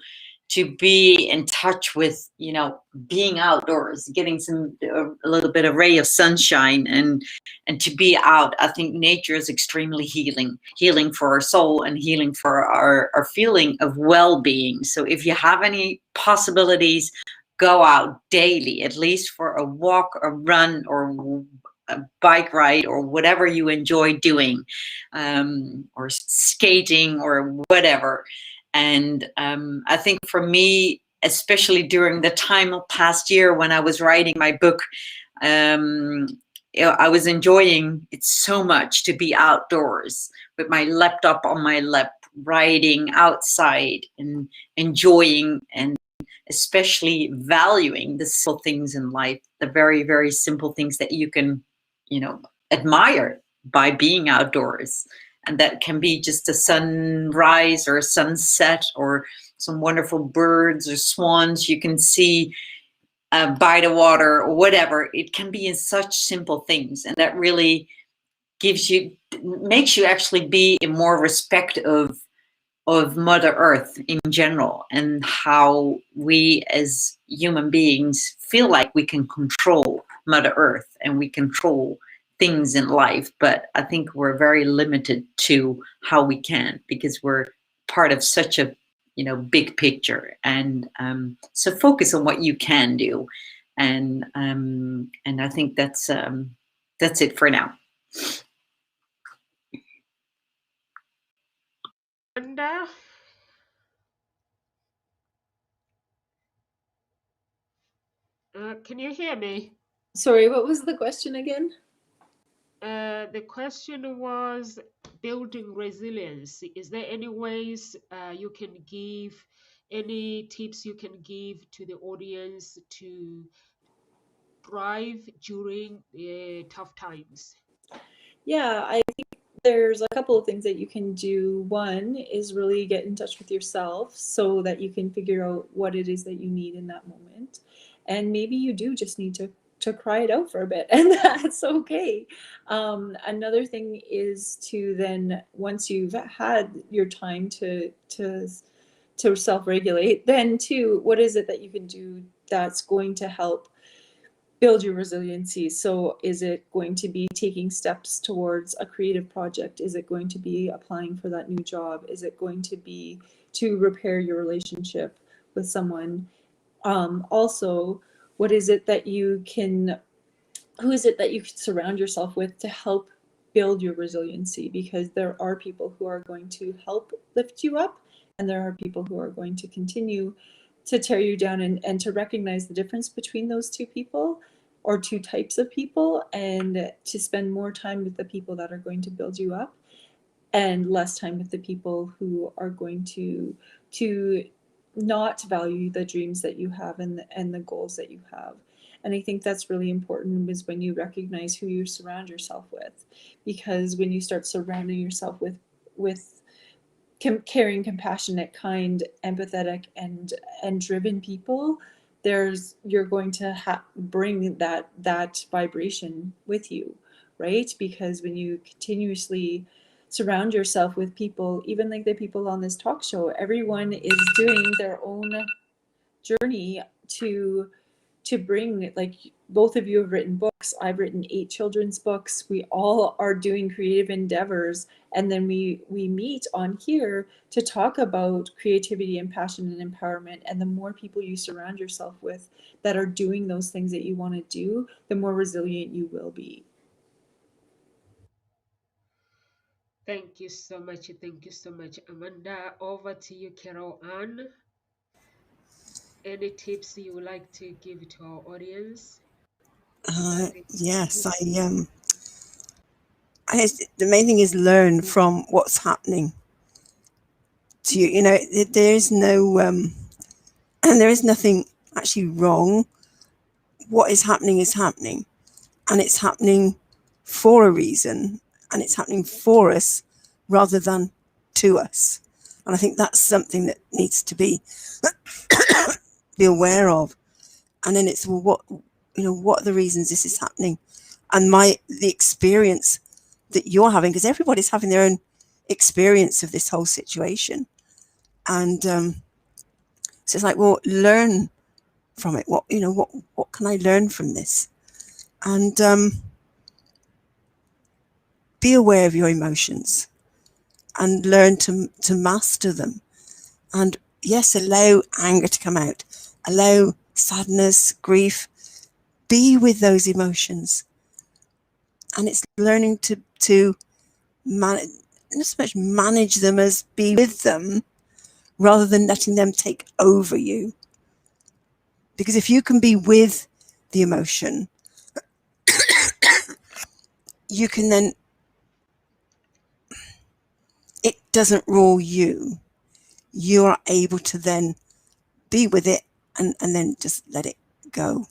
J: be in touch with, being outdoors, getting a little bit of ray of sunshine, and to be out. I think nature is extremely healing for our soul, and healing for our feeling of well-being. So if you have any possibilities, go out daily, at least for a walk, a run, or a bike ride, or whatever you enjoy doing, or skating, or whatever. And I think for me, especially during the time of past year when I was writing my book, I was enjoying it so much to be outdoors with my laptop on my lap, writing outside and enjoying, and especially valuing the simple things in life, the very, very simple things that you can, admire by being outdoors. And that can be just a sunrise or a sunset, or some wonderful birds or swans you can see by the water, or whatever. It can be in such simple things. And that really makes you actually be in more respect of Mother Earth in general, and how we as human beings feel like we can control Mother Earth and we control things in life. But I think we're very limited to how we can, because we're part of such a big picture. And so focus on what you can do, And I think that's it for now.
H: And can you hear me?
I: Sorry, what was the question again?
H: The question was building resilience. Is there any ways you can give, any tips you can give to the audience to thrive during tough times?
I: Yeah, I think there's a couple of things that you can do. One is really get in touch with yourself so that you can figure out what it is that you need in that moment. And maybe you do just need to cry it out for a bit, and that's okay. Another thing is to then, once you've had your time to self-regulate, then too, what is it that you can do that's going to help build your resiliency? So is it going to be taking steps towards a creative project? Is it going to be applying for that new job? Is it going to be to repair your relationship with someone? Also, what is it that you can, who is it that you can surround yourself with to help build your resiliency? Because there are people who are going to help lift you up, and there are people who are going to continue to tear you down, and to recognize the difference between those two people, or two types of people, and to spend more time with the people that are going to build you up and less time with the people who are going to not value the dreams that you have and the goals that you have. And I think that's really important, is when you recognize who you surround yourself with, because when you start surrounding yourself with caring, compassionate, kind, empathetic, and driven people, you're going to bring that vibration with you, right? Because when you continuously surround yourself with people, even like the people on this talk show, everyone is doing their own journey to bring, like, both of you have written books, I've written 8 children's books, we all are doing creative endeavors, and then we meet on here to talk about creativity and passion and empowerment. And the more people you surround yourself with that are doing those things that you want to do, the more resilient you will be.
H: Thank you so much. Thank you so much, Amanda. Over to you, Carol Ann. Any tips you would like to give to our audience?
K: Yes, the main thing is learn from what's happening to you. You know, there is no, and there is nothing actually wrong. What is happening, and it's happening for a reason, and it's happening for us rather than to us. And I think that's something that needs to be aware of. And then it's, well, what are the reasons this is happening? And the experience that you're having, because everybody's having their own experience of this whole situation. And so it's like, well, learn from it. What can I learn from this? And be aware of your emotions and learn to master them. And yes, allow anger to come out, allow sadness, grief, be with those emotions. And it's learning to manage, not so much manage them as be with them, rather than letting them take over you. Because if you can be with the emotion, you can then, it doesn't rule you. You are able to then be with it and then just let it go.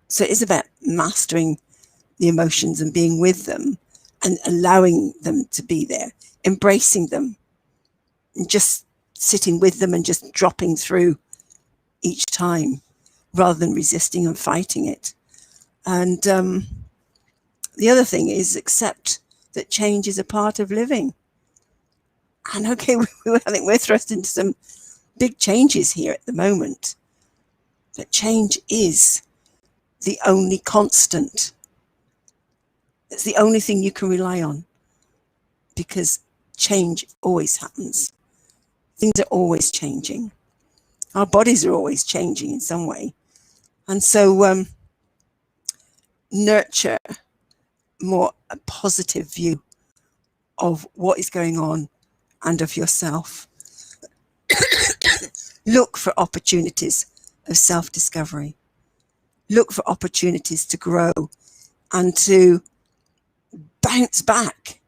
K: So it's about mastering the emotions and being with them and allowing them to be there, embracing them, and just sitting with them and just dropping through each time rather than resisting and fighting it. And the other thing is accept that change is a part of living. And okay, I think we're thrust into some big changes here at the moment. But change is the only constant. It's the only thing you can rely on, because change always happens. Things are always changing. Our bodies are always changing in some way. And so nurture more a positive view of what is going on and of yourself. Look for opportunities of self-discovery. Look for opportunities to grow and to bounce back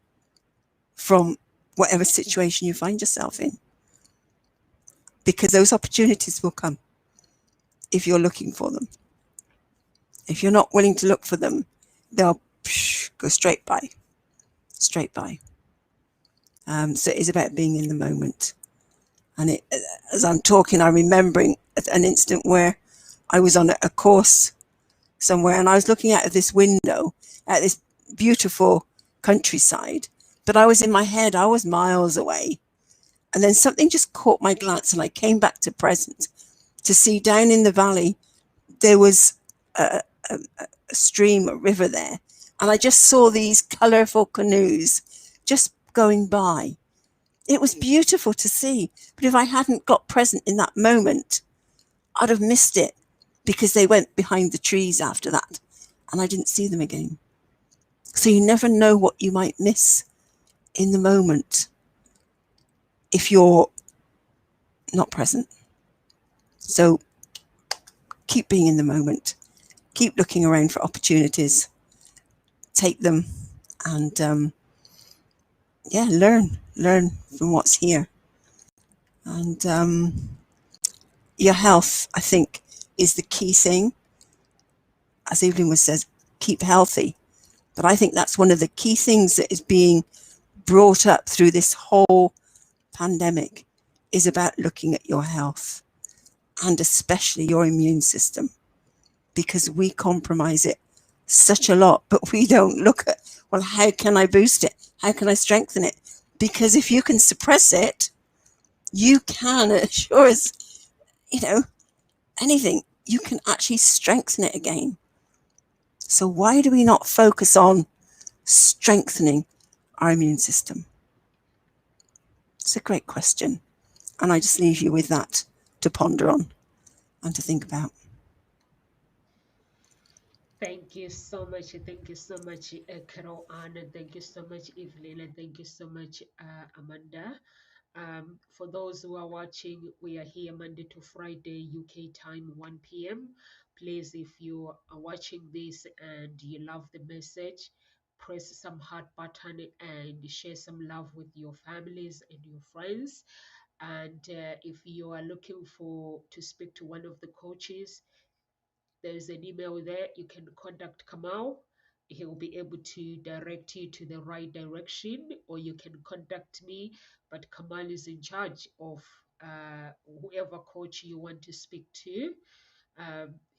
K: from whatever situation you find yourself in. Because those opportunities will come if you're looking for them. If you're not willing to look for them, they'll go straight by. Straight by. So it is about being in the moment. And as I'm talking, I'm remembering an instant where I was on a course somewhere and I was looking out of this window at this beautiful countryside, but I was in my head, I was miles away. And then something just caught my glance and I came back to present to see down in the valley, there was a stream, a river there. And I just saw these colourful canoes just going by. It was beautiful to see, but if I hadn't got present in that moment, I'd have missed it because they went behind the trees after that and I didn't see them again. So you never know what you might miss in the moment if you're not present. So keep being in the moment, keep looking around for opportunities, take them and learn from what's here. And your health, I think, is the key thing. As Evelien was says, keep healthy. But I think that's one of the key things that is being brought up through this whole pandemic is about looking at your health and especially your immune system, because we compromise it such a lot, but we don't look at, well, how can I boost it? How can I strengthen it? Because if you can suppress it, you can, as sure as, anything, you can actually strengthen it again. So why do we not focus on strengthening our immune system? It's a great question. And I just leave you with that to ponder on and to think about.
H: Thank you so much. Thank you so much, Carol Ann. Thank you so much, Evelien. And thank you so much, Amanda. For those who are watching, we are here Monday to Friday, UK time, 1 p.m. Please, if you are watching this and you love the message, press some heart button and share some love with your families and your friends. And if you are looking to speak to one of the coaches, there's an email there. You can contact Kamau. He will be able to direct you to the right direction, or you can contact me. But Kamal is in charge of whoever coach you want to speak to.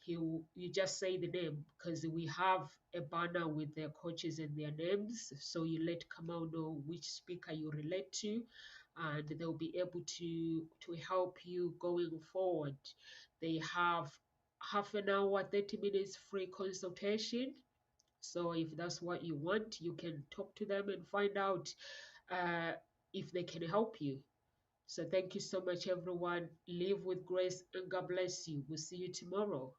H: You just say the name, because we have a banner with their coaches and their names. So you let Kamau know which speaker you relate to, and they'll be able to help you going forward. They have half an hour, 30 minutes free consultation. So if that's what you want, you can talk to them and find out if they can help you. So thank you so much, everyone. Live with grace and God bless you. We'll see you tomorrow.